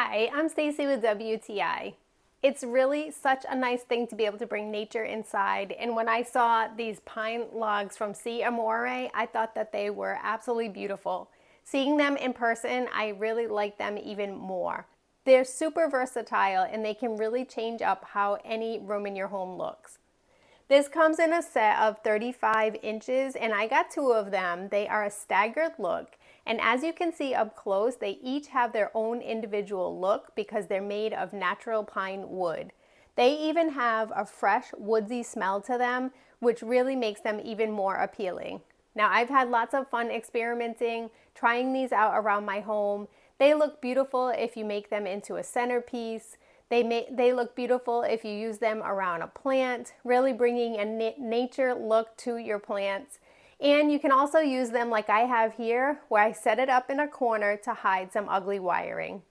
Hi, I'm Stacy with WTI. It's really such a nice thing to be able to bring nature inside, and when I saw these pine logs from ciAmore, I thought that they were absolutely beautiful. Seeing them in person, I really like them even more. They're super versatile and they can really change up how any room in your home looks. This comes in a set of 35 inches and I got two of them. They are a staggered look, and as you can see up close, they each have their own individual look because they're made of natural pine wood. They even have a fresh woodsy smell to them, which really makes them even more appealing. Now, I've had lots of fun experimenting, trying these out around my home. They look beautiful if you make them into a centerpiece. They look beautiful if you use them around a plant, really bringing a nature look to your plants. And you can also use them like I have here, where I set it up in a corner to hide some ugly wiring.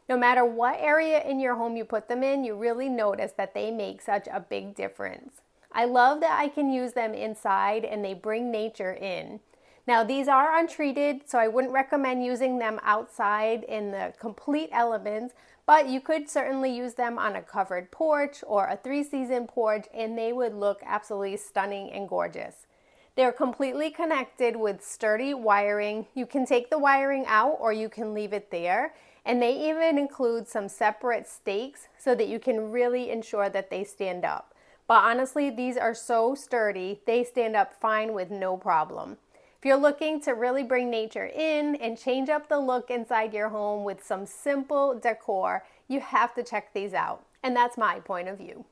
No matter what area in your home you put them in, you really notice that they make such a big difference. I love that I can use them inside and they bring nature in. Now, these are untreated, so I wouldn't recommend using them outside in the complete elements, but you could certainly use them on a covered porch or a three-season porch and they would look absolutely stunning and gorgeous. They're completely connected with sturdy wiring. You can take the wiring out or you can leave it there, and they even include some separate stakes so that you can really ensure that they stand up. But honestly, these are so sturdy, they stand up fine with no problem. If you're looking to really bring nature in and change up the look inside your home with some simple decor, you have to check these out. And that's my point of view.